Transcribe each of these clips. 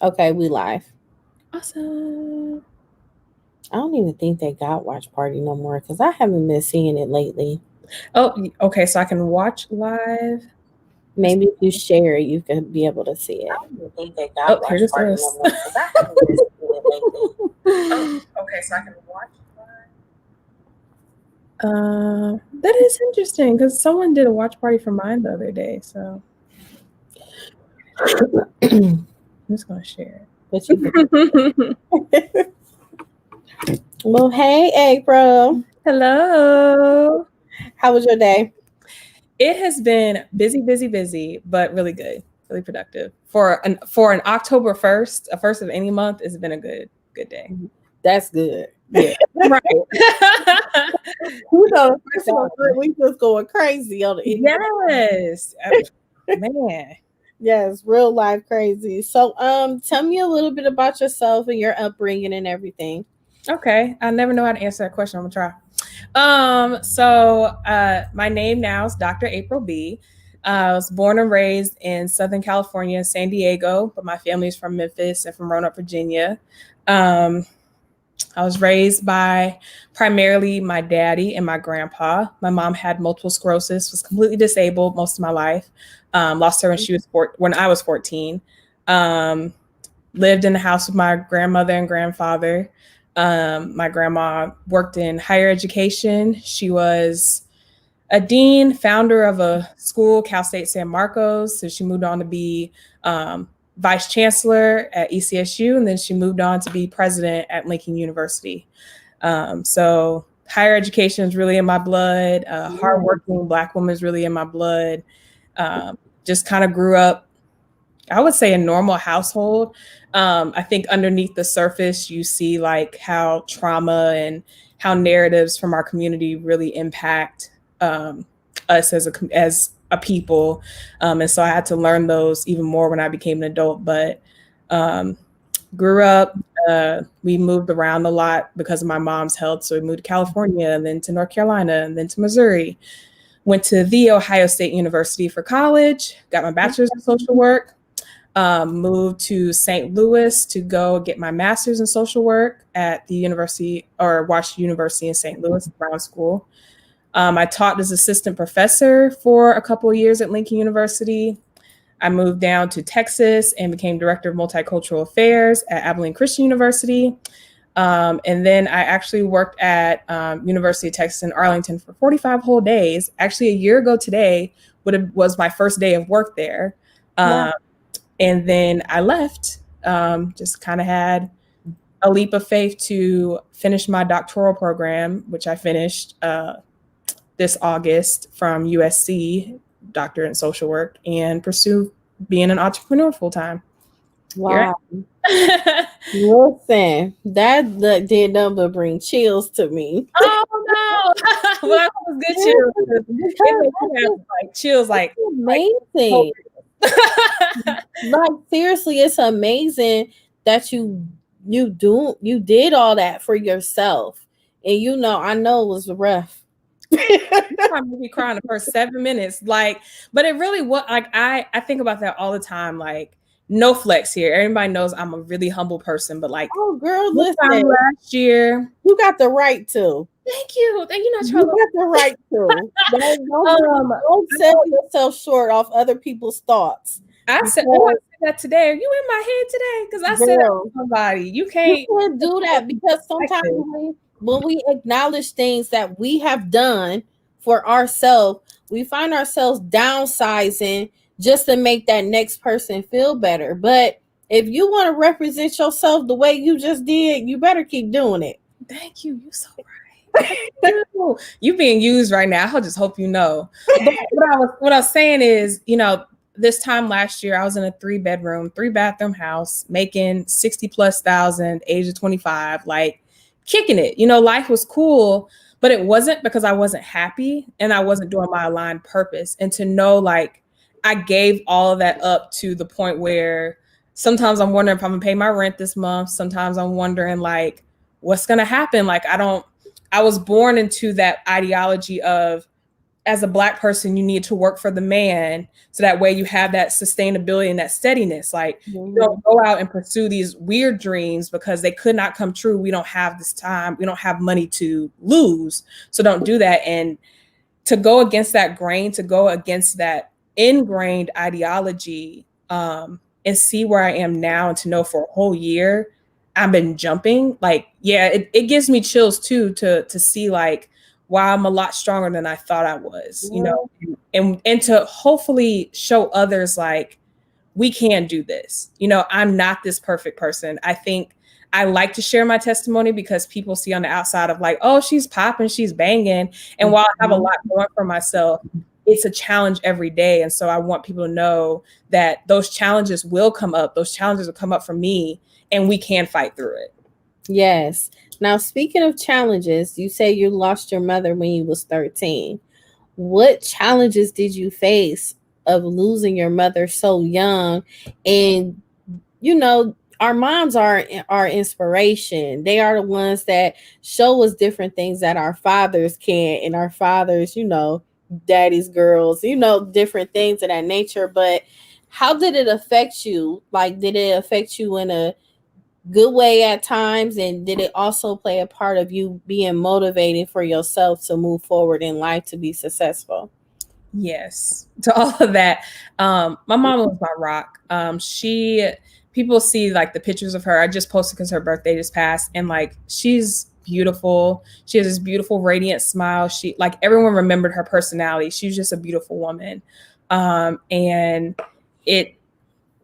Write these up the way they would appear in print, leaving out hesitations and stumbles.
Okay, we live. Awesome. I don't even think they got watch party no more because I haven't been seeing it lately. Oh, okay. So I can watch live. Maybe if you share it, you could be able to see it. I don't even think they got Oh, here watch this party no goes. more because I haven't been seeing it Oh, lately. okay. So I can watch live. That is interesting because someone did a watch party for mine the other day. So I'm just gonna share But you it. can. Well, hey, April. Hello. How was your day? It has been busy, busy, busy, but really good, really productive. For an October 1st, a first of any month, it's been a good day. That's good. Yeah. Right. You know, the first of the month, we just going crazy on the end. Yes. Man. Yes, real life crazy. So, tell me a little bit about yourself and your upbringing and everything. Okay. I never know how to answer that question. I'm gonna try. So my name now is Dr. April B. I was born and raised in Southern California, San Diego, but my family is from Memphis and from Roanoke, Virginia. Um, I was raised by primarily my daddy and my grandpa. My mom had multiple sclerosis, was completely disabled most of my life. Lost her when I was 14. Um, Lived in the house with my grandmother and grandfather. My grandma worked in higher education. She was a dean, founder of a school, Cal State San Marcos. So she moved on to be vice chancellor at ECSU, and then she moved on to be president at Lincoln University. So higher education is really in my blood. Hardworking Black woman is really in my blood. Just kind of grew up, I would say, a normal household. I think underneath the surface, you see like how trauma and how narratives from our community really impact us as a people, and so I had to learn those even more when I became an adult. But um, grew up. We moved around a lot because of my mom's health. So we moved to California, and then to North Carolina, and then to Missouri. Went to the Ohio State University for college. Got my bachelor's in social work. Moved to St. Louis to go get my master's in social work at the University or Washington University in St. Louis, Brown School. I taught as assistant professor for a couple of years at Lincoln University. I moved down to Texas and became Director of Multicultural Affairs at Abilene Christian University. And then I actually worked at University of Texas in Arlington for 45 whole days. Actually, a year ago today was my first day of work there. Wow. And then I left, just kind of had a leap of faith to finish my doctoral program, which I finished this August from USC, doctorate in social work, and pursue being an entrepreneur full time. Here Wow. I Listen, that did nothing but bring chills to me. Oh no! Well, that was good chills. It makes you have like chills, like Amazing. Like seriously, it's amazing that you did all that for yourself. And I know it was rough. made me cry in the first 7 minutes. But it really was like I think about that all the time. Like, no flex here. Everybody knows I'm a really humble person, but like Oh girl, this time listen. last year. You got the right to. Thank you. Thank you. Not You trying got the right to. um Don't sell yourself short off other people's thoughts. I said, oh, I Because said that today. Are you in my head today? Because I said that girl, to somebody. You you can't can't do that because sometimes when we acknowledge things that we have done for ourselves, we find ourselves downsizing just to make that next person feel better. But if you want to represent yourself the way you just did, you better keep doing it. Thank you. You're so right. You being used right now. I just hope you know. But what I was saying is, this time last year, I was in a 3-bedroom, 3-bathroom house, making 60 plus thousand, age of 25, like kicking it. Life was cool, but it wasn't because I wasn't happy and I wasn't doing my aligned purpose. And to know, like, I gave all of that up to the point where sometimes I'm wondering if I'm gonna pay my rent this month. Sometimes I'm wondering, like, what's gonna happen. Like, I was born into that ideology of as a Black person, you need to work for the man. So that way you have that sustainability and that steadiness. Like, you don't go out and pursue these weird dreams because they could not come true. We don't have this time. We don't have money to lose. So don't do that. And to go against that grain, to go against that ingrained ideology, and see where I am now, and to know for a whole year I've been jumping. Like, yeah, it gives me chills too to see like, wow, I'm a lot stronger than I thought I was, you know, and to hopefully show others like, we can do this. You know, I'm not this perfect person. I think I like to share my testimony because people see on the outside of like, oh, she's popping, she's banging. And while I have a lot going for myself, it's a challenge every day. And so I want people to know that those challenges will come up. Those challenges will come up for me, and we can fight through it. Yes. Now, speaking of challenges, you say you lost your mother when you was 13. What challenges did you face of losing your mother so young? And, you know, our moms are our inspiration. They are the ones that show us different things that our fathers can't, and our fathers, you know, daddy's girls, you know, different things of that nature. But how did it affect you? Like, did it affect you in a good way at times? And did it also play a part of you being motivated for yourself to move forward in life to be successful? Yes, to all of that. My mom was my rock. People see like the pictures of her. I just posted because her birthday just passed, and like, she's beautiful. She has this beautiful, radiant smile. She, like, everyone remembered her personality. She was just a beautiful woman. And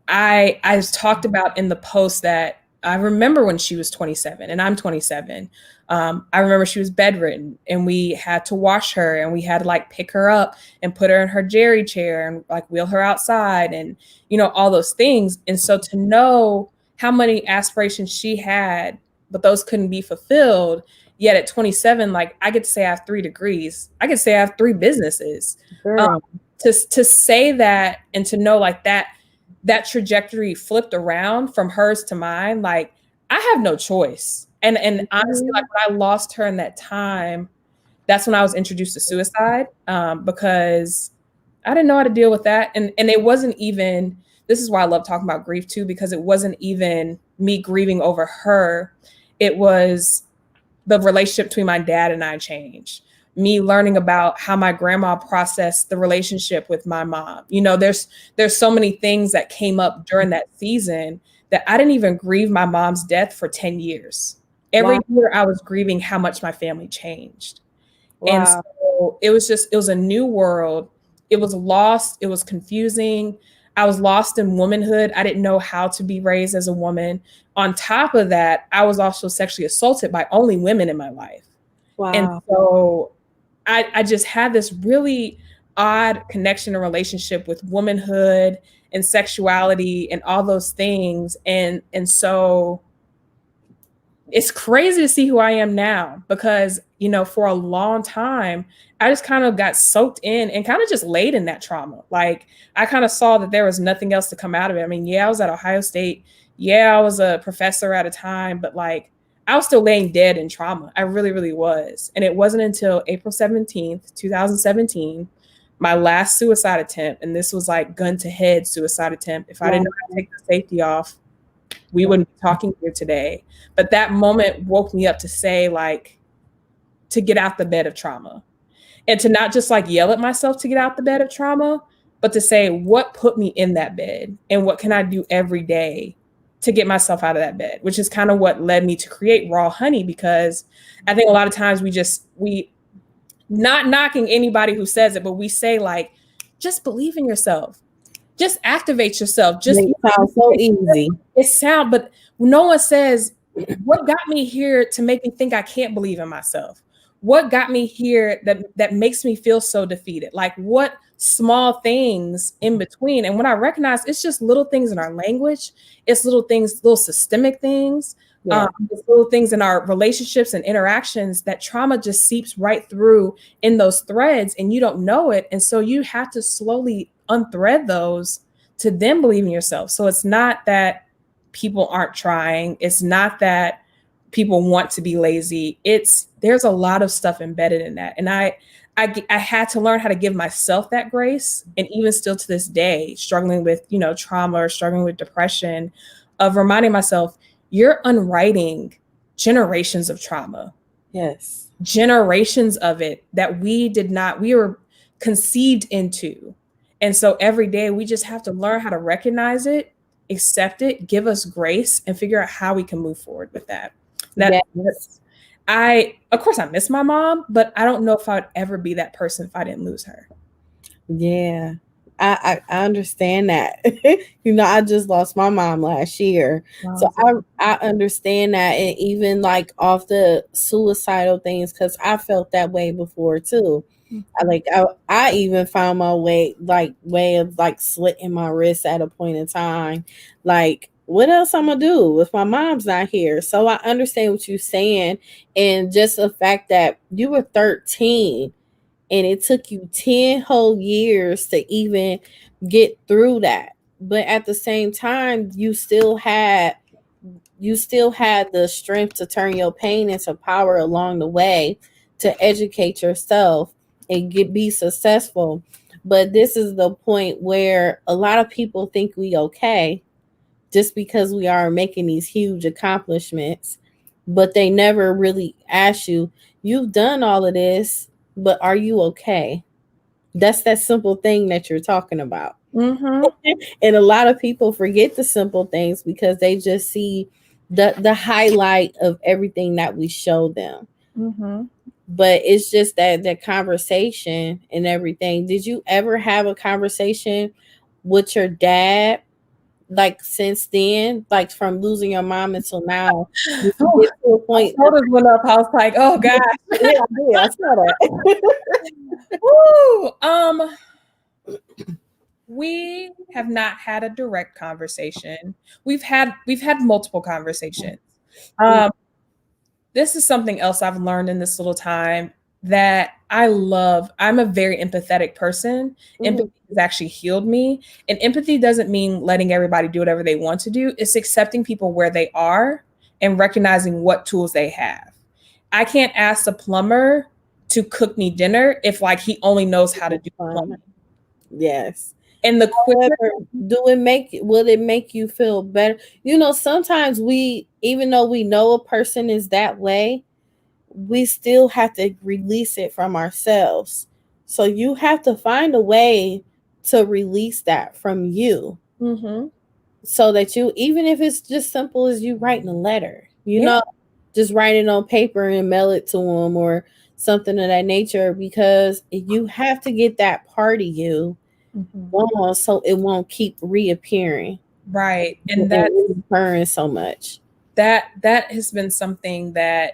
I talked about in the post that I remember when she was 27 and I'm 27. I remember she was bedridden and we had to wash her, and we had to like pick her up and put her in her jerry chair and like wheel her outside, and, you know, all those things. And so to know how many aspirations she had, but those couldn't be fulfilled. Yet at 27, like, I get to say I have 3 degrees. I get to say I have 3 businesses. To say that, and to know like that trajectory flipped around from hers to mine, like, I have no choice. And honestly, like, when I lost her in that time, that's when I was introduced to suicide, because I didn't know how to deal with that. And it wasn't even, this is why I love talking about grief too, because it wasn't even me grieving over her. It was the relationship between my dad and I changed. Me learning about how my grandma processed the relationship with my mom. You know, there's so many things that came up during that season that I didn't even grieve my mom's death for 10 years. Every year I was grieving how much my family changed. And so it was a new world. It was lost. It was confusing. I was lost in womanhood. I didn't know how to be raised as a woman. On top of that, I was also sexually assaulted by only women in my life. And so I just had this really odd connection and relationship with womanhood and sexuality and all those things. And so it's crazy to see who I am now, because, you know, for a long time, I just kind of got soaked in and kind of just laid in that trauma. Like, I kind of saw that there was nothing else to come out of it. I mean, yeah, I was at Ohio State. Yeah, I was a professor at a time, but like, I was still laying dead in trauma. I really, really was. And it wasn't until April 17th, 2017, my last suicide attempt. And this was like gun to head suicide attempt. If I didn't know how to take the safety off, we wouldn't be talking here today. But that moment woke me up to say, like, to get out the bed of trauma, and to not just like yell at myself to get out the bed of trauma, but to say, what put me in that bed and what can I do every day to get myself out of that bed, which is kind of what led me to create Raw Honey. Because I think a lot of times we not knocking anybody who says it, but we say like, just believe in yourself. Just activate yourself. Just, it sounds so easy. But no one says, what got me here to make me think I can't believe in myself? What got me here that makes me feel so defeated? Like, what small things in between? And when I recognize it's just little things in our language, it's little things, little systemic things, it's little things in our relationships and interactions, that trauma just seeps right through in those threads and you don't know it. And so you have to slowly unthread those to then believe in yourself. So it's not that people aren't trying. It's not that people want to be lazy. There's a lot of stuff embedded in that. And I I had to learn how to give myself that grace. And even still to this day, struggling with, trauma or struggling with depression, of reminding myself, you're unwriting generations of trauma. Yes. Generations of it that we were conceived into. And so every day we just have to learn how to recognize it, accept it, give us grace, and figure out how we can move forward with that. Yes. Of course, I miss my mom, but I don't know if I'd ever be that person if I didn't lose her. Yeah. I understand that. I just lost my mom last year. Wow. So I understand that. And even like off the suicidal things, because I felt that way before too. I even found my way of like slitting my wrist at a point in time. Like, what else I'm gonna do if my mom's not here? So I understand what you're saying, and just the fact that you were 13 and it took you 10 whole years to even get through that. But at the same time, you still had the strength to turn your pain into power along the way, to educate yourself and be successful. But this is the point where a lot of people think we okay just because we are making these huge accomplishments, but they never really ask you, you've done all of this, but are you okay? That's that simple thing that you're talking about. Mm-hmm. And a lot of people forget the simple things because they just see the highlight of everything that we show them. Mm-hmm. But it's just that conversation and everything. Did you ever have a conversation with your dad, like since then, like from losing your mom until now? Did you get to a point? Shoulders went up. I was like, oh God. Yeah, I saw that. Woo. We have not had a direct conversation. We've had multiple conversations. This is something else I've learned in this little time that I love. I'm a very empathetic person. Empathy has actually healed me. And empathy doesn't mean letting everybody do whatever they want to do. It's accepting people where they are and recognizing what tools they have. I can't ask the plumber to cook me dinner if like he only knows how to do plumbing. Yes. And the quicker will it make you feel better? Sometimes even though we know a person is that way, we still have to release it from ourselves. So you have to find a way to release that from you. Mm-hmm. So that even if it's just simple as you writing a letter, just write it on paper and mail it to them or something of that nature, because you have to get that part of you gone so it won't keep reappearing. Right. And that's reoccurring so much. That has been something that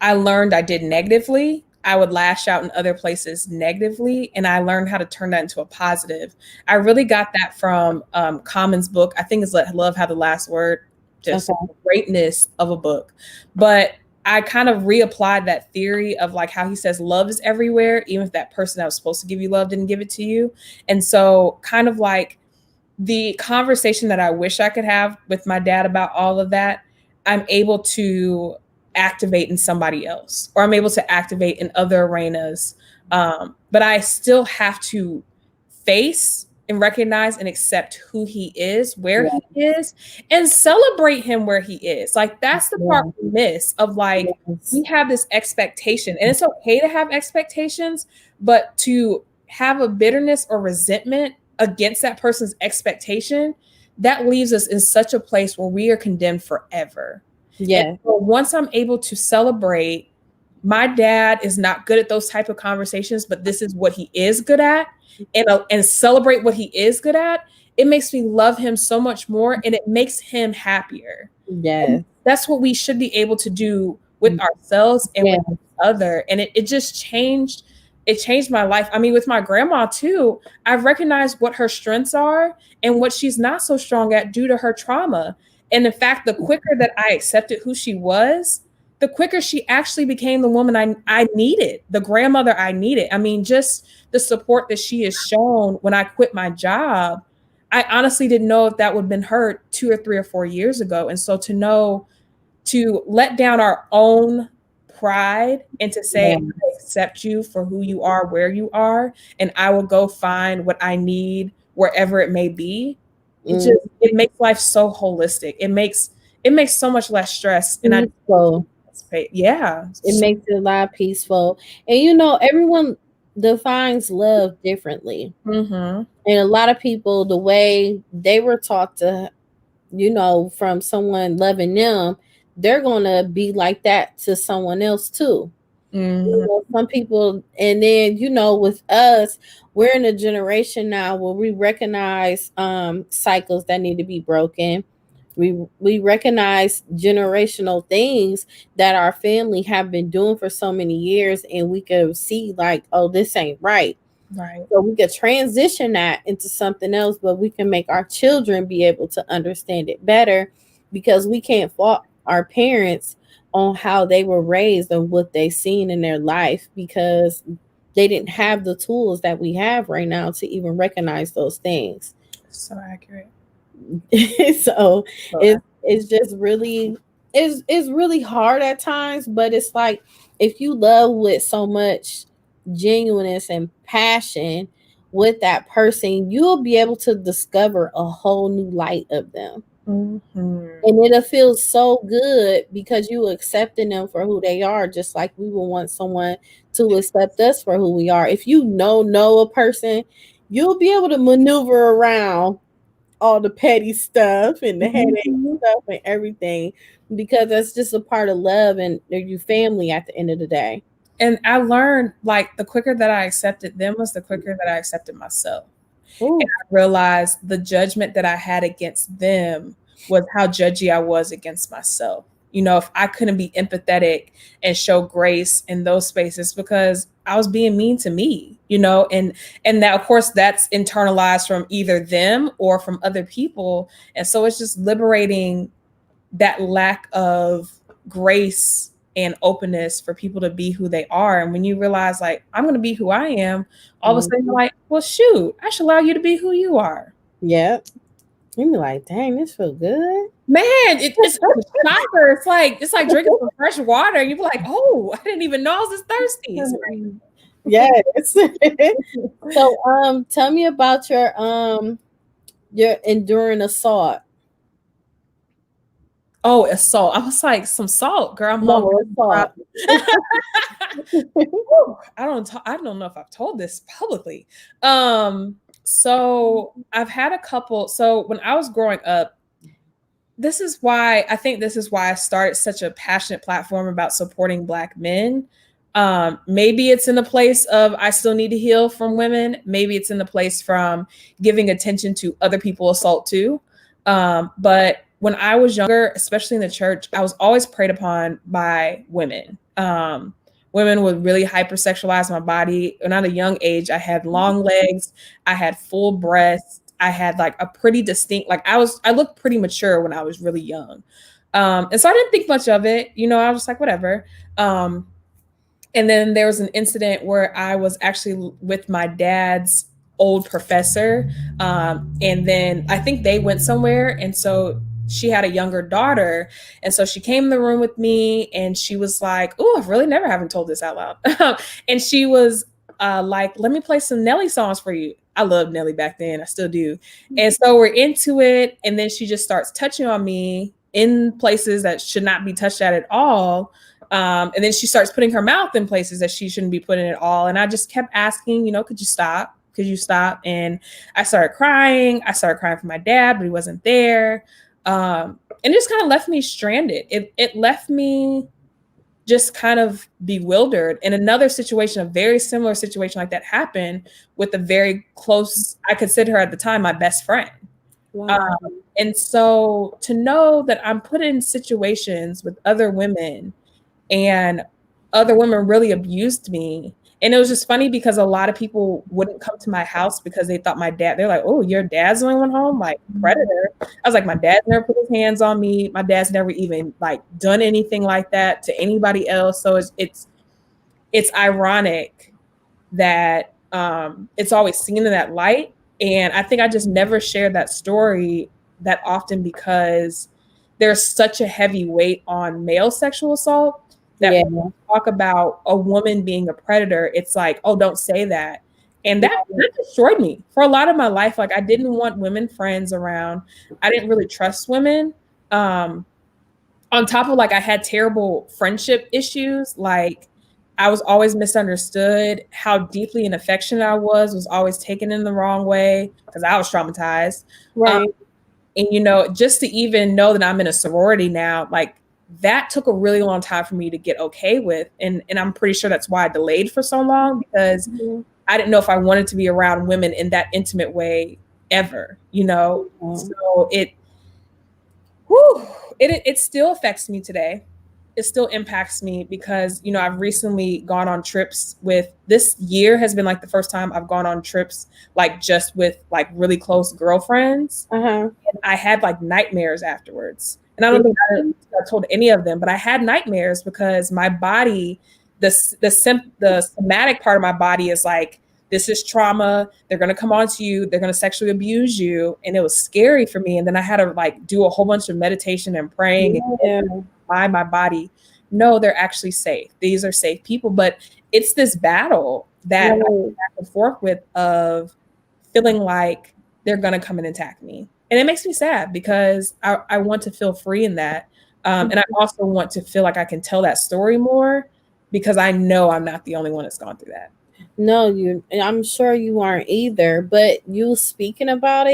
I learned I did negatively. I would lash out in other places negatively, and I learned how to turn that into a positive. I really got that from Common's book. I think it's Love Have the Last Word. Just greatness of a book. But I kind of reapplied that theory of like how he says love is everywhere, even if that person that was supposed to give you love didn't give it to you. And so kind of like the conversation that I wish I could have with my dad about all of that, I'm able to activate in somebody else, or I'm able to activate in other arenas. But I still have to face and recognize and accept who he is, where he is, and celebrate him where he is. Like that's the part we miss of like, we have this expectation, and it's okay to have expectations, but to have a bitterness or resentment against that person's expectation, that leaves us in such a place where we are condemned forever. Yeah. So once I'm able to celebrate, my dad is not good at those type of conversations, but this is what he is good at, and celebrate what he is good at, it makes me love him so much more, and it makes him happier. Yes. That's what we should be able to do with ourselves and with each other. And it just changed. It changed my life. I mean, with my grandma too, I've recognized what her strengths are and what she's not so strong at due to her trauma. And in fact, the quicker that I accepted who she was, the quicker she actually became the woman I needed, the grandmother I needed. I mean, just the support that she has shown when I quit my job, I honestly didn't know if that would have been her 2 or 3 or 4 years ago. And so to let down our own pride and to say, I accept you for who you are, where you are, and I will go find what I need wherever it may be. It makes life so holistic. It makes so much less stress. And it makes it a lot peaceful. And everyone defines love differently. Mm-hmm. And a lot of people, the way they were taught to, from someone loving them, they're gonna be like that to someone else too. Mm-hmm. Some people, and then with us, we're in a generation now where we recognize cycles that need to be broken. We recognize generational things that our family have been doing for so many years, and we can see like, oh, this ain't right. Right. So we could transition that into something else, but we can make our children be able to understand it better, because we can't fault our parents on how they were raised and what they seen in their life, because they didn't have the tools that we have right now to even recognize those things. So accurate. So it's just really it's really hard at times, but it's like, if you love with so much genuineness and passion with that person, you'll be able to discover a whole new light of them. Mm-hmm. And it'll feel so good because you accepting them for who they are, just like we would want someone to accept us for who we are. If you know a person, you'll be able to maneuver around all the petty stuff and the headache stuff and everything, because that's just a part of love, and they're your family at the end of the day. And I learned, like, the quicker that I accepted them was the quicker that I accepted myself. Ooh. And I realized the judgment that I had against them was how judgy I was against myself. If I couldn't be empathetic and show grace in those spaces because I was being mean to me, and that, of course, that's internalized from either them or from other people. And so it's just liberating that lack of grace and openness for people to be who they are. And when you realize, like, I'm going to be who I am, all of a sudden you're like, well, shoot, I should allow you to be who you are. Yeah. You be like, dang, this feels good. Man, it's a shocker. It's like drinking some fresh water. You be like, oh, I didn't even know I was this thirsty. Yes. So tell me about your enduring assault. Oh, assault. I was like, some salt, girl. I'm hungry. I don't know if I've told this publicly. So I've had a couple. So when I was growing up, this is why I started such a passionate platform about supporting Black men. Maybe it's in a place of I still need to heal from women. Maybe it's in the place from giving attention to other people assault too. But when I was younger, especially in the church, I was always preyed upon by women. Women would really hypersexualize my body. And at a young age, I had long legs, I had full breasts, I had like a pretty distinct, like I looked pretty mature when I was really young. And so I didn't think much of it. I was just like, whatever. And then there was an incident where I was actually with my dad's old professor. And then I think they went somewhere. And so she had a younger daughter. And so she came in the room with me and she was like, oh, I've really never haven't told this out loud. And she was like, let me play some Nelly songs for you. I loved Nelly back then. I still do. And so we're into it. And then she just starts touching on me in places that should not be touched at all. And then she starts putting her mouth in places that she shouldn't be putting it all. And I just kept asking, could you stop? Could you stop? And I started crying. I started crying for my dad, but he wasn't there. And it just kind of left me stranded. It left me just kind of bewildered. In another situation, a very similar situation like that happened with a very close, I consider her at the time my best friend. Wow. And so to know that I'm put in situations with other women and other women really abused me. And it was just funny because a lot of people wouldn't come to my house because they thought they're like, oh, your dad's the only one home? Like, predator. I was like, my dad's never put his hands on me. My dad's never even like done anything like that to anybody else. So it's ironic that it's always seen in that light. And I think I just never shared that story that often because there's such a heavy weight on male sexual assault. that Yeah. when we talk about a woman being a predator, it's like, oh, don't say that. And that destroyed me for a lot of my life. Like, I didn't want women friends around. I didn't really trust women. On top of, like, I had terrible friendship issues. Like, I was always misunderstood. How deeply and affectionate I was always taken in the wrong way because I was traumatized. Right. And, you know, just to even know that I'm in a sorority now, like, that took a really long time for me to get okay with. And I'm pretty sure that's why I delayed for so long, because I didn't know if I wanted to be around women in that intimate way ever, you know? So it still affects me today. It still impacts me because, you know, I've recently gone on trips with, this year has been like the first time I've gone on trips, like just with like really close girlfriends. And I had like nightmares afterwards. And I don't think I told any of them, but I had nightmares because my body, the somatic part of my body is like, this is trauma. They're going to come onto you. They're going to sexually abuse you. And it was scary for me. And then I had to like do a whole bunch of meditation and praying and mind my body. No, they're actually safe. These are safe people. But it's this battle that I go back and forth with, of feeling like they're going to come and attack me. And it makes me sad because I want to feel free in that. And I also want to feel like I can tell that story more, because I know I'm not the only one that's gone through that. No, I'm sure you aren't either, but you speaking about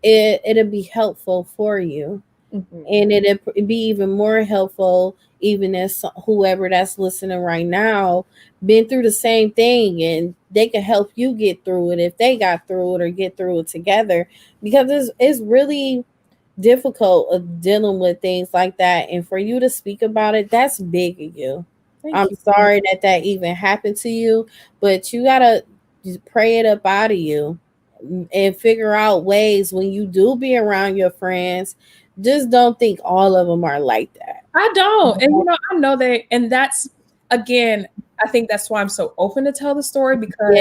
it'll be helpful for you. And it'd be even more helpful even as whoever that's listening right now been through the same thing, and they can help you get through it if they got through it, or get through it together, because it's really difficult of dealing with things like that. And for you to speak about it, that's big of you. I'm sorry that even happened to you, but you gotta just pray it up out of you and figure out ways when you do be around your friends. Just don't think all of them are like that. I don't. And, you know, I know that. And that's, again, I think that's why I'm so open to tell the story, because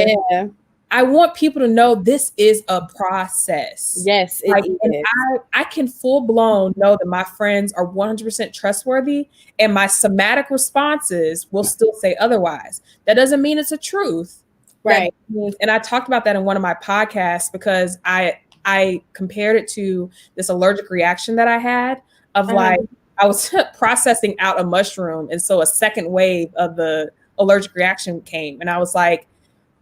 I want people to know this is a process. Yes, like, and I can full blown know that my friends are 100% trustworthy, and my somatic responses will still say otherwise. That doesn't mean it's a truth. Right. And I talked about that in one of my podcasts, because I compared it to this allergic reaction that I had of like, I was processing out a mushroom. And so a second wave of the allergic reaction came. And I was like,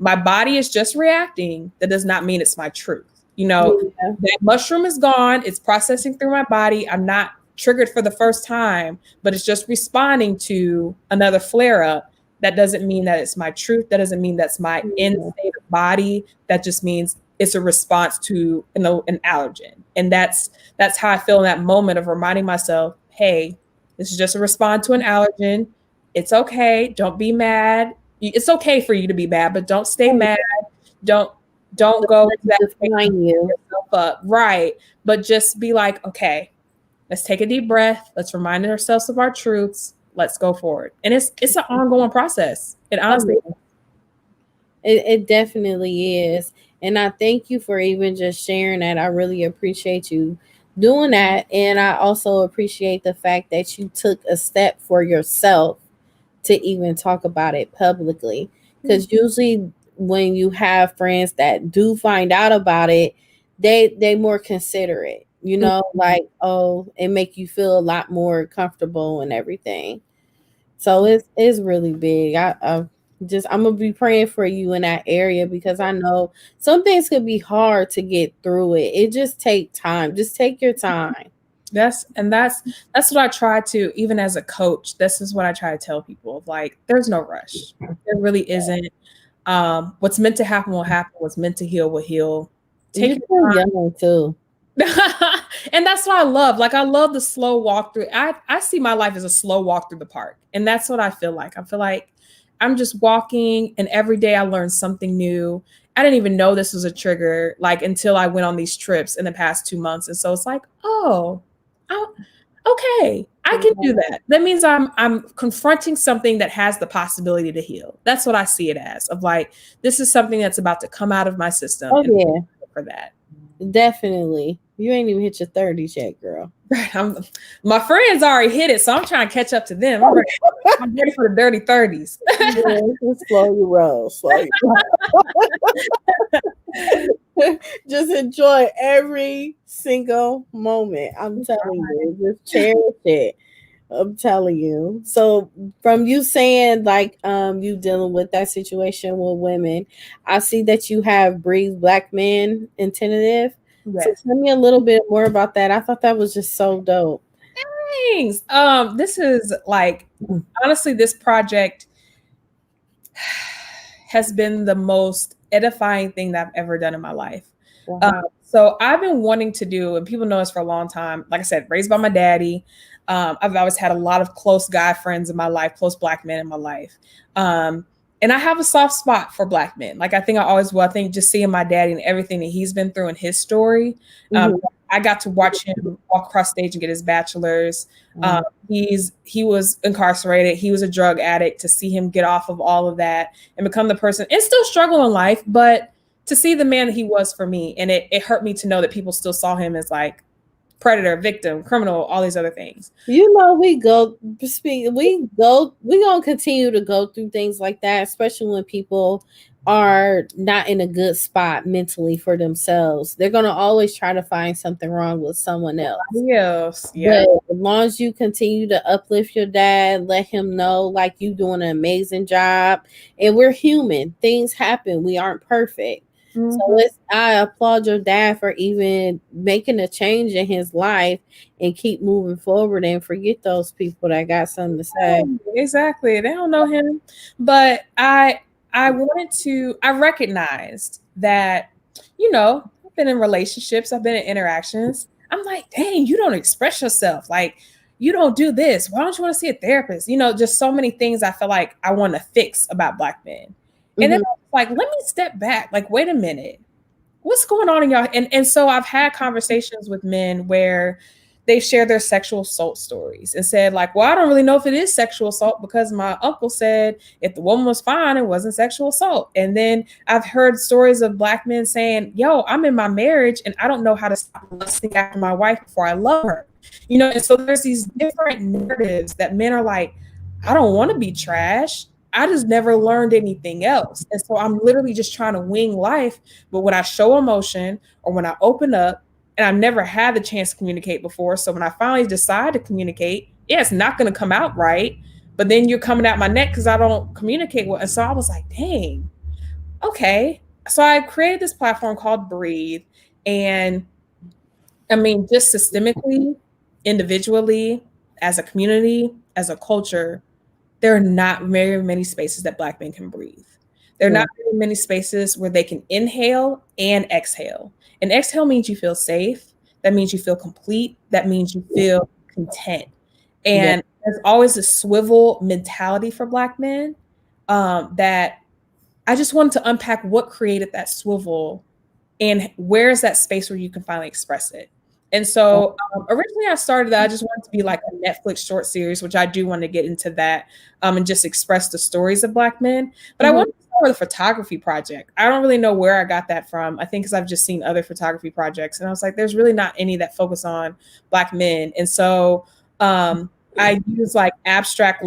my body is just reacting. That does not mean it's my truth. You know, that mushroom is gone. It's processing through my body. I'm not triggered for the first time, but it's just responding to another flare up. That doesn't mean that it's my truth. That doesn't mean that's my end state of body. That just means it's a response to an allergen. And that's how I feel in that moment, of reminding myself, hey, this is just a response to an allergen. It's okay. Don't be mad. It's okay for you to be mad, but don't stay mad. Don't go define yourself up. Right. But just be like, okay, let's take a deep breath. Let's remind ourselves of our truths. Let's go forward. And it's an ongoing process. It honestly is. It definitely is. And I thank you for even just sharing that. I really appreciate you doing that. And I also appreciate the fact that you took a step for yourself to even talk about it publicly. Because usually when you have friends that do find out about it, they more considerate, you know, like, oh, it make you feel a lot more comfortable and everything. So it's really big. I'm gonna be praying for you in that area, because I know some things could be hard to get through it. It just take time. Just take your time. That's what I try to, even as a coach, this is what I try to tell people. Like, there's no rush. There really isn't. What's meant to happen will happen. What's meant to heal will heal. Take your time. Young too. And that's what I love. Like, I love the slow walk through. I see my life as a slow walk through the park. And that's what I feel like. I feel like I'm just walking, and every day I learn something new. I didn't even know this was a trigger, like, until I went on these trips in the past 2 months. And so it's like, oh, okay, I can do that. That means I'm confronting something that has the possibility to heal. That's what I see it as, of like, this is something that's about to come out of my system. Oh, yeah. For that. Definitely. You ain't even hit your 30s yet, girl. My friends already hit it, so I'm trying to catch up to them. I'm ready for the dirty 30s. Yeah, slow your roll. Slow your roll. Just enjoy every single moment. I'm telling you. Just cherish it. I'm telling you. So from you saying like you dealing with that situation with women, I see that you have breathe black men in tentative. So Yes. tell me a little bit more about that. I thought that was just so dope. Thanks. This is like, honestly, this project has been the most edifying thing that I've ever done in my life. Wow. So I've been wanting to do, and people know this for a long time. Like I said, raised by my daddy. I've always had a lot of close guy friends in my life, close black men in my life. And I have a soft spot for black men. Like I think I always will. I think just seeing my daddy and everything that he's been through in his story. Mhm. I got to watch him walk across stage and get his bachelor's. He was incarcerated. He was a drug addict. To see him get off of all of that and become the person and still struggle in life, but to see the man that he was for me. And it hurt me to know that people still saw him as like predator, victim, criminal, all these other things. You know, we gonna continue to go through things like that, especially when people are not in a good spot mentally for themselves. They're gonna always try to find something wrong with someone else. Yes. Yeah. But as long as you continue to uplift your dad, let him know like you doing an amazing job. And we're human. Things happen. We aren't perfect. So I applaud your dad for even making a change in his life and keep moving forward and forget those people that got something to say. Exactly. They don't know him. But I recognized that, I've been in relationships, I've been in interactions. I'm like, dang, you don't express yourself. Like, you don't do this. Why don't you want to see a therapist? Just so many things I feel like I want to fix about black men. And then I was like, let me step back. Like, wait a minute. What's going on in y'all? And so I've had conversations with men where they share their sexual assault stories and said, like, well, I don't really know if it is sexual assault because my uncle said if the woman was fine, it wasn't sexual assault. And then I've heard stories of black men saying, yo, I'm in my marriage and I don't know how to stop lusting after my wife before I love her. And so there's these different narratives that men are like, I don't want to be trash. I just never learned anything else. And so I'm literally just trying to wing life. But when I show emotion or when I open up, and I've never had the chance to communicate before. So when I finally decide to communicate, yeah, it's not going to come out right. But then you're coming at my neck because I don't communicate well. And so I was like, dang, okay. So I created this platform called Breathe. And I mean, just systemically, individually, as a community, as a culture, there are not very many spaces that Black men can breathe. There are not very many spaces where they can inhale and exhale. And exhale means you feel safe. That means you feel complete. That means you feel content. And there's always a swivel mentality for Black men that I just wanted to unpack what created that swivel and where is that space where you can finally express it. And so originally I started that I just wanted to be like a Netflix short series, which I do want to get into that and just express the stories of Black men. But I wanted to start with a photography project. I don't really know where I got that from. I think because I've just seen other photography projects. And I was like, there's really not any that focus on Black men. And so I use like abstract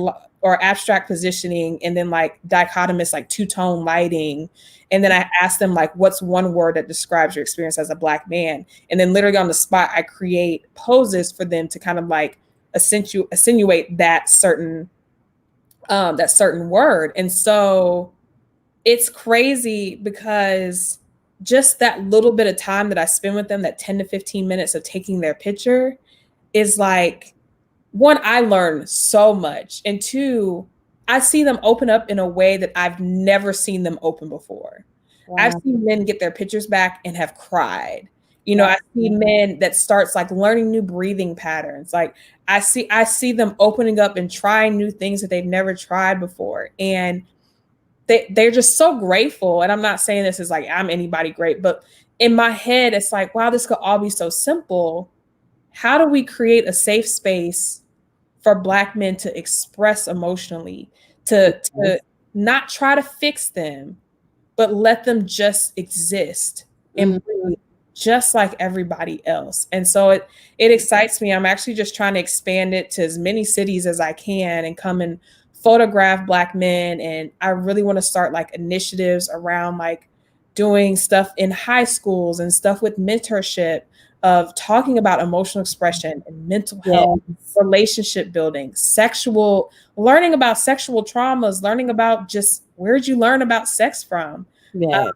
positioning and then like dichotomous, like two-tone lighting. And then I ask them like, what's one word that describes your experience as a Black man? And then literally on the spot, I create poses for them to kind of like accentuate that certain word. And so it's crazy because just that little bit of time that I spend with them, that 10 to 15 minutes of taking their picture is like, one, I learn so much. And two, I see them open up in a way that I've never seen them open before. Wow. I've seen men get their pictures back and have cried. I see men that starts like learning new breathing patterns. Like I see them opening up and trying new things that they've never tried before. And they're just so grateful. And I'm not saying this is like I'm anybody great, but in my head, it's like, wow, this could all be so simple. How do we create a safe space for Black men to express emotionally, to not try to fix them, but let them just exist and breathe just like everybody else? And so it excites me. I'm actually just trying to expand it to as many cities as I can and come in photograph Black men, and I really want to start like initiatives around like doing stuff in high schools and stuff with mentorship of talking about emotional expression and mental health, Yes. relationship building, learning about sexual traumas, learning about just where'd you learn about sex from. Yes.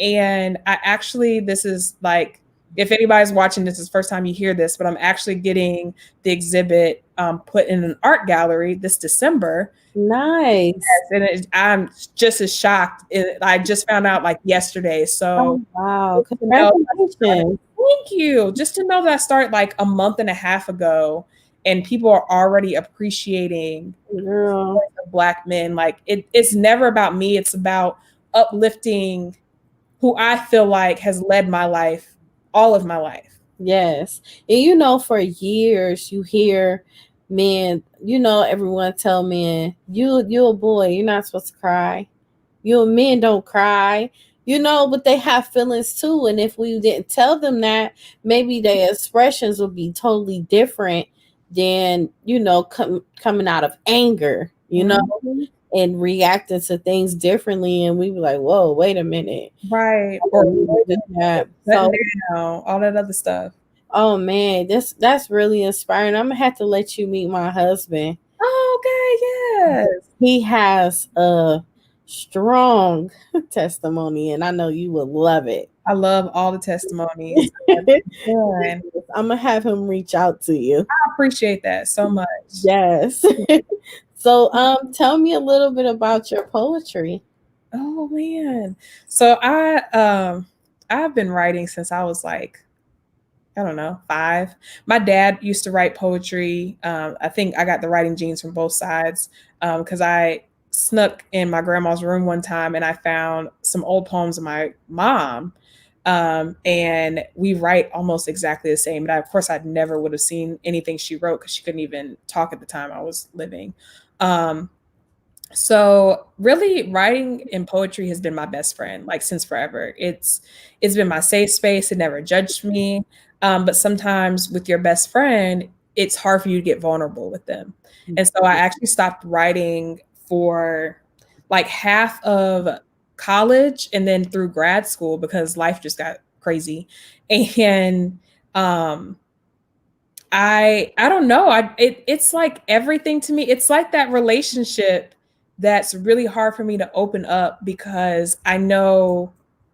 And I actually, this is like, if anybody's watching this, is the first time you hear this, but I'm actually getting the exhibit put in an art gallery this December. Nice. And I'm just as shocked. I just found out like yesterday. So Oh, wow. just to know Congratulations. thank you. Just to know that I started like a month and a half ago, and people are already appreciating Girl. Black men. Like it's never about me. It's about uplifting who I feel like has led my life, all of my life. Yes. And you know, for years you hear men, you know, everyone tell men, you a boy, you're not supposed to cry. You men don't cry. You know, but they have feelings too. And if we didn't tell them that, maybe their expressions would be totally different than, you know, coming out of anger, you know, Mhm. and reacting to things differently. And we be like, whoa, wait a minute. Right. I Or don't need to do that. So, down, all that other stuff. oh man, that's really inspiring. I'm gonna have to let you meet my husband. Oh, okay, yes. He has a strong testimony, and I know you will love it. I love all the testimonies. I'm gonna have him reach out to you. I appreciate that so much. Yes. So, tell me a little bit about your poetry. Oh man. So I've been writing since I was like, I don't know, 5. My dad used to write poetry. I think I got the writing genes from both sides because I snuck in my grandma's room one time and I found some old poems of my mom. And we write almost exactly the same. But of course, I never would have seen anything she wrote because she couldn't even talk at the time I was living. Um, so really writing and poetry has been my best friend like since forever. It's been my safe space. It never judged me. But sometimes with your best friend, it's hard for you to get vulnerable with them. And so I actually stopped writing for like half of college and then through grad school because life just got crazy. And I don't know. It's like everything to me. It's like that relationship that's really hard for me to open up because I know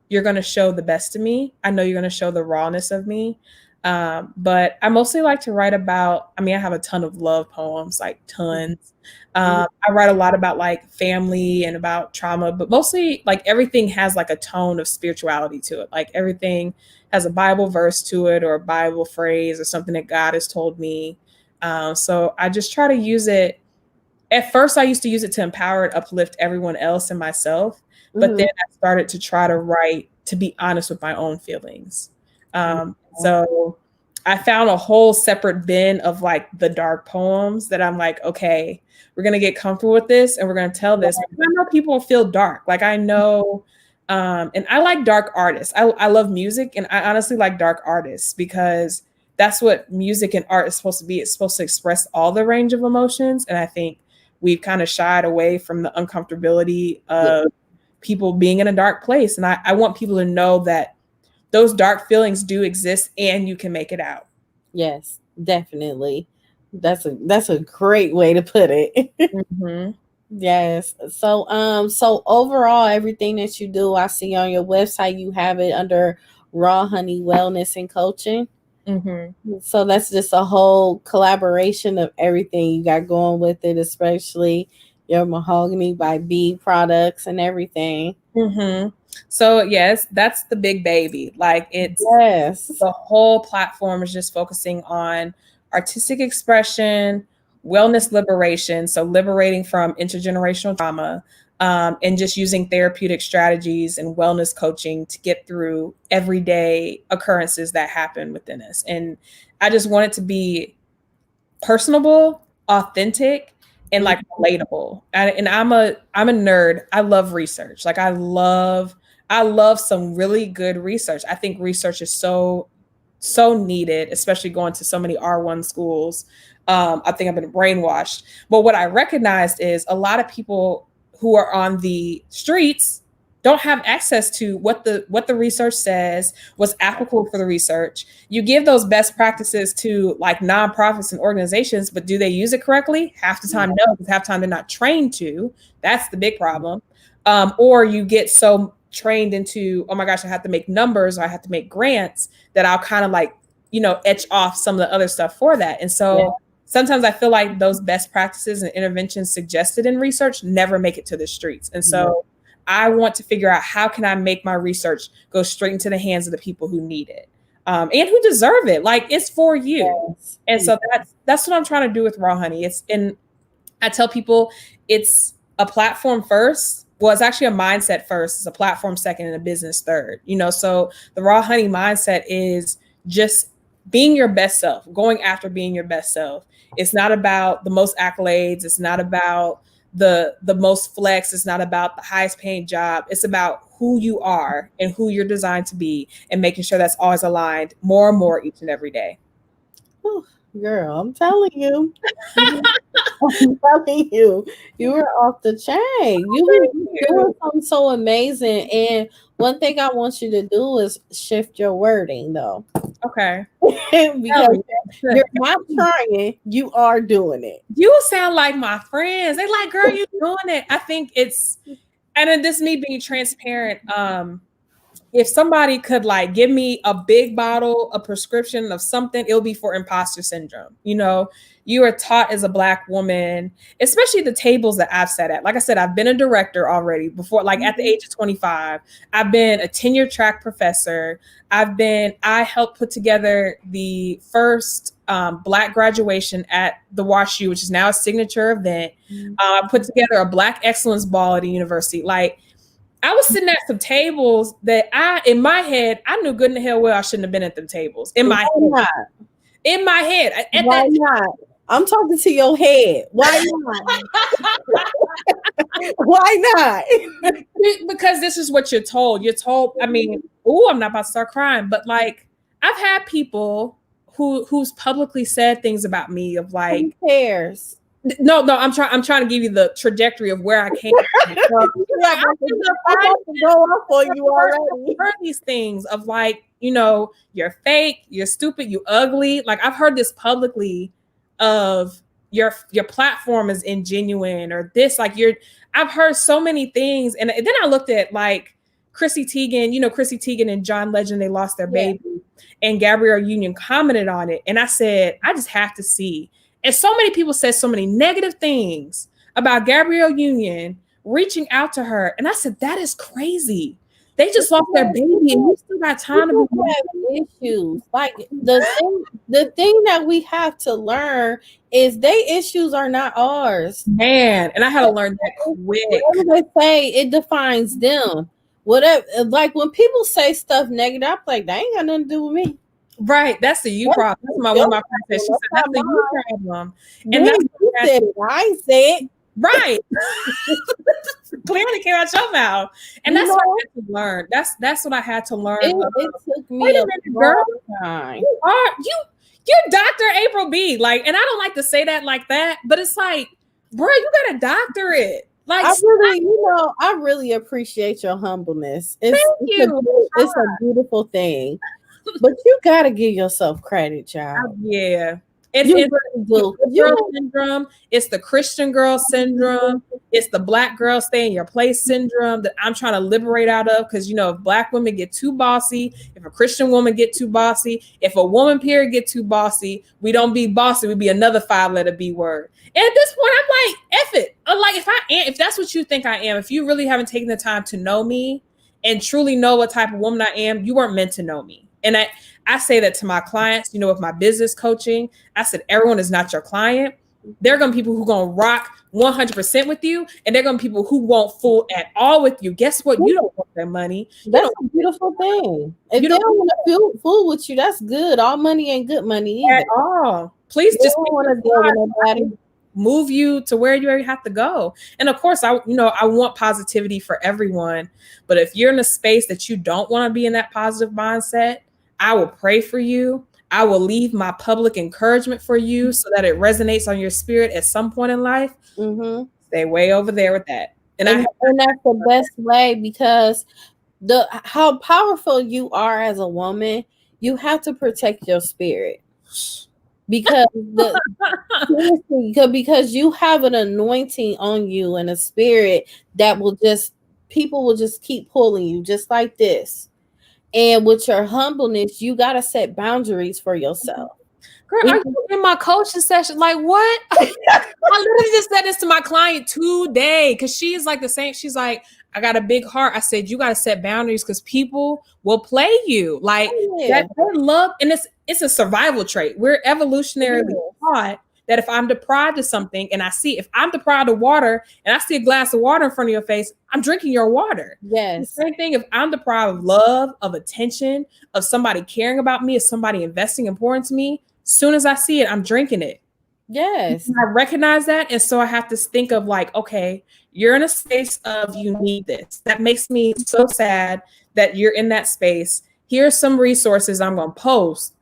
you're going to show the best of me. I know you're going to show the rawness of me. But I mostly like to write about, I mean, I have a ton of love poems, like tons. I write a lot about like family and about trauma, but mostly like everything has like a tone of spirituality to it. Like everything has a Bible verse to it or a Bible phrase or something that God has told me. So I just try to use it. At first, I used to use it to empower and uplift everyone else and myself. But then I started to try to write to be honest with my own feelings. So I found a whole separate bin of like the dark poems that I'm like, okay, we're going to get comfortable with this and we're going to tell this. I know people feel dark. Like I know, and I like dark artists. I love music and I honestly like dark artists because that's what music and art is supposed to be. It's supposed to express all the range of emotions. And I think we've kind of shied away from the uncomfortability of people being in a dark place. And I want people to know that those dark feelings do exist and you can make it out. Yes, definitely. That's a great way to put it. Mm-hmm. Yes. So so overall everything that you do, I see on your website you have it under Raw Honey Wellness and Coaching. Mm-hmm. So that's just a whole collaboration of everything you got going with it, especially your Mahogany by B products and everything. Mm-hmm. So yes, that's the big baby. Like it's Yes. the whole platform is just focusing on artistic expression, wellness liberation. So liberating from intergenerational trauma, and just using therapeutic strategies and wellness coaching to get through everyday occurrences that happen within us. And I just want it to be personable, authentic, and like relatable. And I'm a nerd. I love research. Like I love some really good research. I think research is so so needed, especially going to so many R1 schools. I think I've been brainwashed. But what I recognized is a lot of people who are on the streets don't have access to what the research says, what's applicable for the research. You give those best practices to like nonprofits and organizations, but do they use it correctly? Half the time, no, because half the time they're not trained to. That's the big problem. Or you get so trained into, oh my gosh, I have to make numbers or I have to make grants that I'll kind of like, etch off some of the other stuff for that. And so sometimes I feel like those best practices and interventions suggested in research never make it to the streets. And so I want to figure out how can I make my research go straight into the hands of the people who need it and who deserve it. Like it's for you. Yes. And so that's what I'm trying to do with Raw Honey. I tell people it's a platform first. Well, it's actually a mindset first. It's a platform second and a business third. So the Raw Honey mindset is just being your best self, going after being your best self. It's not about the most accolades. It's not about the most flex. It's not about the highest paying job. It's about who you are and who you're designed to be and making sure that's always aligned more and more each and every day. Oh, girl, I'm telling you. I'm telling you, you were off the chain. You were doing something so amazing. And one thing I want you to do is shift your wording, though. Okay. Because you're not trying, you are doing it. You sound like my friends. They like, girl, you doing it. I think it's, and then this me being transparent. If somebody could like give me a big bottle, a prescription of something, it'll be for imposter syndrome. You are taught as a Black woman, especially the tables that I've sat at. Like I said, I've been a director already before, like at the age of 25. I've been a Tenure-Track Professor. I helped put together the first Black graduation at the WashU, which is now a signature event. I put together a Black Excellence Ball at a university. Like, I was sitting at some tables that in my head, I knew good and hell well I shouldn't have been at them tables. In my head. Why not? I'm talking to your head. Why not? Why not? Because this is what you're told. You're told, I mean, I'm not about to start crying, but like I've had people who's publicly said things about me of like, who cares? No, I'm trying to give you the trajectory of where I came from. I've heard these things of like, you're fake, you're stupid, you ugly. Like I've heard this publicly of your platform is ingenuine or this, like I've heard so many things. And then I looked at like Chrissy Teigen and John Legend, they lost their baby, and Gabrielle Union commented on it. And I said, I just have to see. And so many people said so many negative things about Gabrielle Union reaching out to her. And I said, that is crazy. They just lost their baby and you still got time to be issues. Like the thing that we have to learn is they issues are not ours. Man, and I had to learn that quick. Whatever they say, it defines them. Whatever, like when people say stuff negative, I'm like, that ain't got nothing to do with me. Right, that's the you problem. That's one of my friends said. She said that's the you problem, and that's you said it. I ain't said right. Clearly came out your mouth, and that's what I had to learn. That's what I had to learn. It took me a long time. You're Dr. April B. Like, and I don't like to say that like that, but it's like, bro, you got a doctorate. Like, I really appreciate your humbleness. It's a beautiful thing. But you gotta give yourself credit, child. Yeah. It's the girl syndrome. It's the Christian girl syndrome. It's the Black girl stay in your place syndrome that I'm trying to liberate out of. Because, if Black women get too bossy, if a Christian woman get too bossy, if a woman period get too bossy, we don't be bossy. We be another 5-letter B word. And at this point, I'm like, F it. I'm like, if that's what you think I am, if you really haven't taken the time to know me and truly know what type of woman I am, you weren't meant to know me. And I say that to my clients, with my business coaching. I said, everyone is not your client. There are going to be people who are going to rock 100% with you. And there are going to be people who won't fool at all with you. Guess what? You don't want their money. That's a beautiful thing. If they don't want to fool with you, that's good. All money ain't good money either. At all. Please just want to deal with nobody. Move you to where you have to go. And of course, I want positivity for everyone. But if you're in a space that you don't want to be in that positive mindset, I will pray for you. I will leave my public encouragement for you so that it resonates on your spirit at some point in life. Mm-hmm. Stay way over there with that. And that's the best way, because how powerful you are as a woman, you have to protect your spirit, because because you have an anointing on you and a spirit that will just, people will just keep pulling you just like this. And with your humbleness, you got to set boundaries for yourself. Girl, are you in my coaching session? Like, what? I literally just said this to my client today, because she is like the same. She's like, I got a big heart. I said, you got to set boundaries because people will play you. Like, that they love, and it's a survival trait. We're evolutionarily taught that if I'm deprived of something, and if I'm deprived of water and I see a glass of water in front of your face, I'm drinking your water. Yes. The same thing if I'm deprived of love, of attention, of somebody caring about me, of somebody investing and pouring to me, as soon as I see it, I'm drinking it. Yes. And I recognize that. And so I have to think of like, okay, you're in a space of you need this. That makes me so sad that you're in that space. Here's some resources I'm going to post.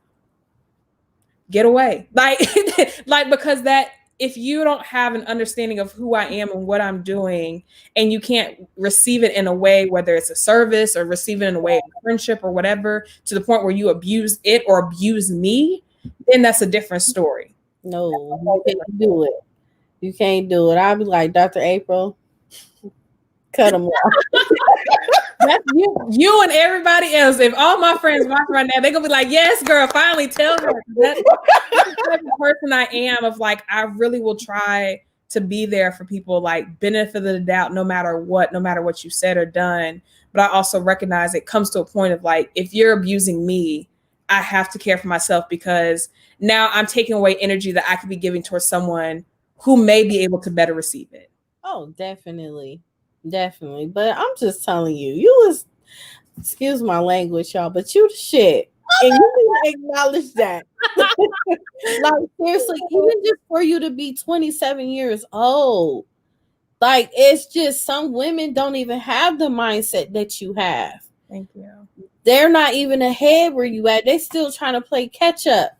Get away. Like, because that, if you don't have an understanding of who I am and what I'm doing, and you can't receive it in a way, whether it's a service or receive it in a way of friendship or whatever, to the point where you abuse it or abuse me, then that's a different story. No, you can't do it. You can't do it. I'll be like, Dr. April, cut them off. That's you and everybody else. If all my friends watch right now, they're gonna be like, yes, girl, finally tell her. That's the type of person I am, of like, I really will try to be there for people, like benefit of the doubt, no matter what you said or done. But I also recognize it comes to a point of like, if you're abusing me, I have to care for myself, because now I'm taking away energy that I could be giving towards someone who may be able to better receive it. Oh, definitely. Definitely. But I'm just telling you, you was, excuse my language, y'all, but you the shit. And you need to acknowledge that. Like, seriously, even just for you to be 27 years old, like, it's just, some women don't even have the mindset that you have. Thank you. They're not even ahead where you at. They still trying to play catch up.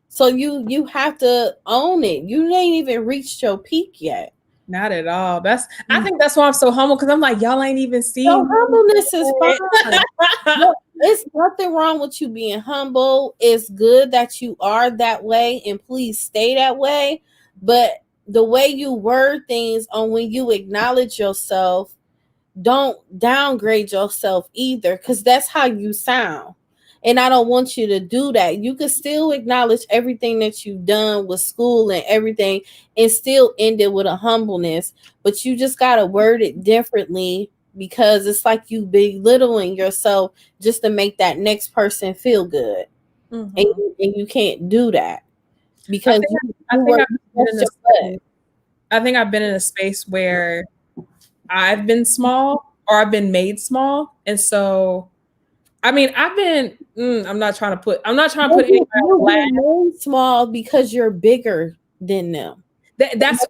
So you have to own it. You ain't even reached your peak yet. Not at all. I think that's why I'm so humble, because I'm like, y'all ain't even seen. So humbleness is fine. Look, it's nothing wrong with you being humble. It's good that you are that way, and please stay that way. But the way you word things on when you acknowledge yourself, don't downgrade yourself either, because that's how you sound. And I don't want you to do that. You can still acknowledge everything that you've done with school and everything, and still end it with a humbleness. But you just got to word it differently, because it's like you belittling yourself just to make that next person feel good. Mm-hmm. And you can't do that, because I think I've been in a space where I've been small, or I've been made small. And so, I mean, I'm not trying to put anybody small because you're bigger than them. That's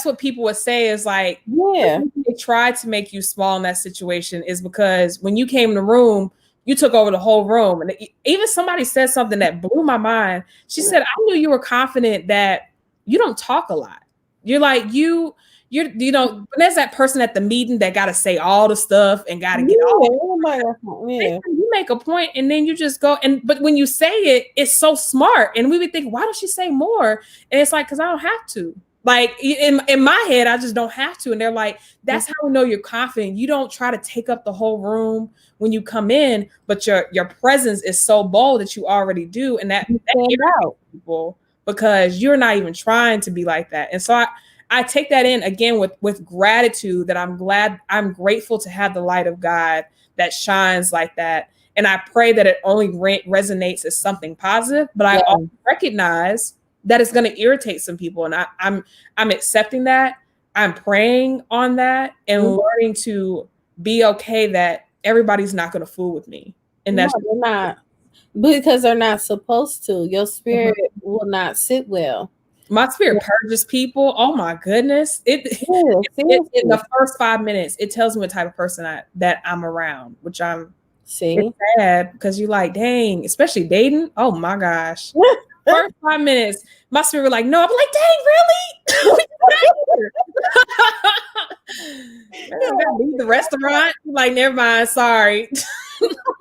what people would say is like, yeah, they tried to make you small in that situation, is because when you came in the room, you took over the whole room. And even somebody said something that blew my mind. She said, I knew you were confident that you don't talk a lot. You're like, there's that person at the meeting that got to say all the stuff and got to get you make a point, and then you just go. But when you say it, it's so smart. And we would think, why don't she say more? And it's like, because I don't have to. Like, in my head, I just don't have to. And they're like, that's how we know you're confident. You don't try to take up the whole room when you come in, but your presence is so bold that you already do. And that irritates people, because you're not even trying to be like that. And so I take that in again with gratitude, that I'm grateful to have the light of God that shines like that. And I pray that it only resonates as something positive, but I also recognize that it's going to irritate some people. And I'm accepting that. I'm praying on that, and learning to be okay that everybody's not going to fool with me. And that's they're not, because they're not supposed to. Your spirit will not sit well. My spirit purges people. Oh my goodness. In the first 5 minutes, it tells me what type of person that I'm around, which I'm See? It's sad because you're like, dang, especially dating. Oh my gosh. First 5 minutes, my spirit was like, no. I'm like, dang, really? I gotta leave the restaurant. Like, never mind. Sorry.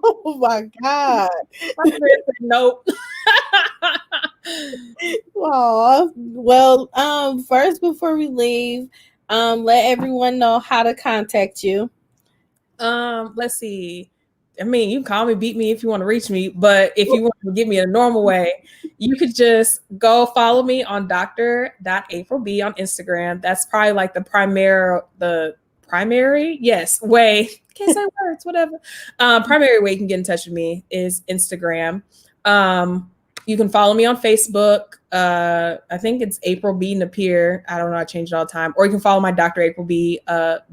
Oh my God. My spirit said, nope. Aw. Well, first before we leave, let everyone know how to contact you. Let's see. I mean, you can call me, beat me if you want to reach me, but if you want to get me in a normal way, you could just go follow me on Dr.AprilB on Instagram. That's probably like the primary, yes, way. Can't say words, whatever. Primary way you can get in touch with me is Instagram. You can follow me on Facebook. I think it's April B. Napier. I don't know. I change it all the time. Or you can follow my Dr. April B.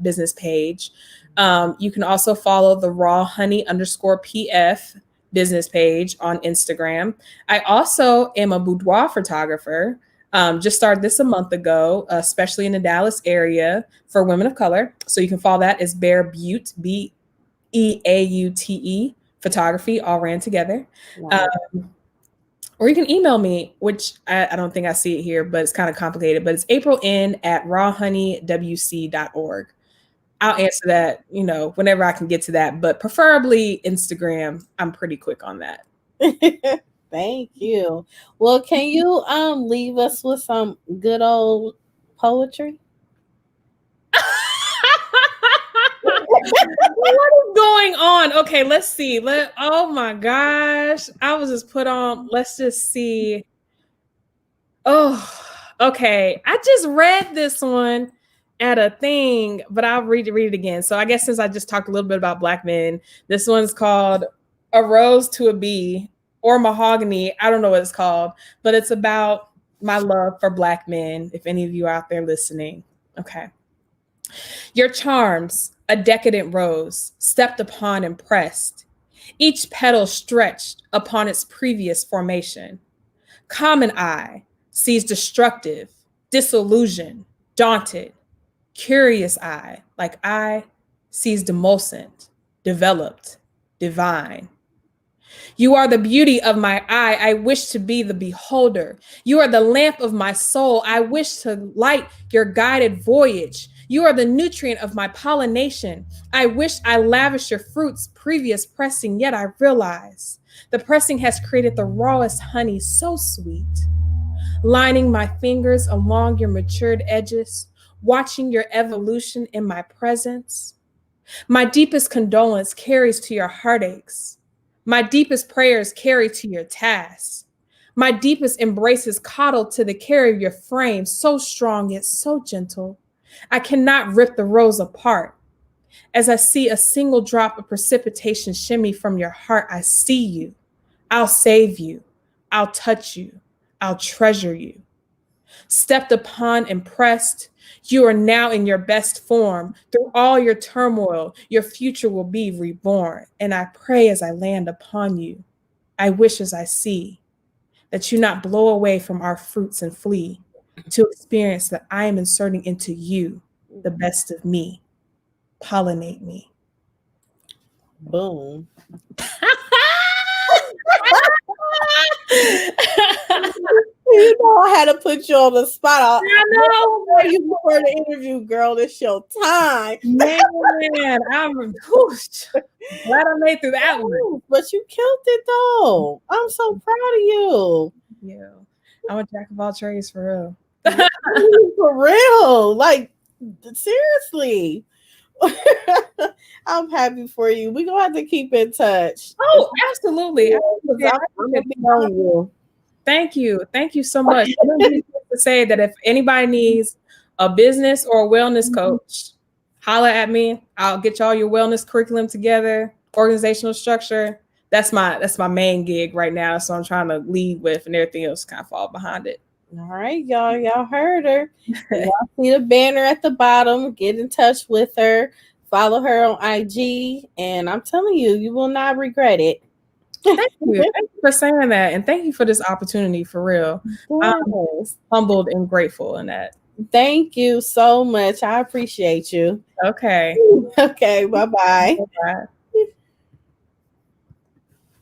Business page. You can also follow the raw honey _PF business page on Instagram. I also am a boudoir photographer. Just started this a month ago, especially in the Dallas area for women of color. So you can follow that as Bear Butte, BEAUTE photography, all ran together. Wow. Or you can email me, which I don't think I see it here, but it's kind of complicated. But it's apriln@rawhoneywc.org. I'll answer that, whenever I can get to that, but preferably Instagram. I'm pretty quick on that. Thank you. Well, can you leave us with some good old poetry? What is going on? Okay, let's see. Oh my gosh. I was just put on. Let's just see. Oh, okay. I just read this one at a thing, but I'll read it again. So I guess since I just talked a little bit about Black men, this one's called A Rose to a Bee or Mahogany. I don't know what it's called, but it's about my love for Black men, if any of you are out there listening. Okay. Your charms, a decadent rose, stepped upon and pressed, each petal stretched upon its previous formation. Common eye sees destructive, disillusioned, daunted. Curious eye, like I, sees demulcent, developed, divine. You are the beauty of my eye. I wish to be the beholder. You are the lamp of my soul. I wish to light your guided voyage. You are the nutrient of my pollination. I wish I lavished your fruits previous pressing, yet I realize the pressing has created the rawest honey, so sweet. Lining my fingers along your matured edges, watching your evolution in my presence. My deepest condolence carries to your heartaches. My deepest prayers carry to your tasks. My deepest embraces coddle to the care of your frame, so strong yet so gentle. I cannot rip the rose apart. As I see a single drop of precipitation shimmy from your heart, I see you. I'll save you. I'll touch you. I'll treasure you. Stepped upon and pressed, you are now in your best form. Through all your turmoil, your future will be reborn. And I pray as I land upon you, I wish as I see, that you not blow away from our fruits and flee, to experience that I am inserting into you the best of me. Pollinate me. Boom. I had to put you on the spot. I know. You before the interview, girl. It's your time. Man, I'm glad I made through that one. But you killed it though. I'm so proud of you. Yeah, I'm a jack of all trades for real. For real. Like, seriously. I'm happy for you. We're gonna have to keep in touch. Oh, absolutely. I'm gonna be on you. Thank you. Thank you so much. I'm to say that if anybody needs a business or a wellness coach, holla at me. I'll get y'all your wellness curriculum together, organizational structure. That's my main gig right now. So I'm trying to lead with, and everything else kind of fall behind it. All right, y'all. Y'all heard her. Y'all see the banner at the bottom. Get in touch with her. Follow her on IG. And I'm telling you, you will not regret it. Thank you. Thank you for saying that. And thank you for this opportunity, for real. Yes. I'm humbled and grateful in that. Thank you so much. I appreciate you. Okay. Okay. Bye-bye. Bye-bye.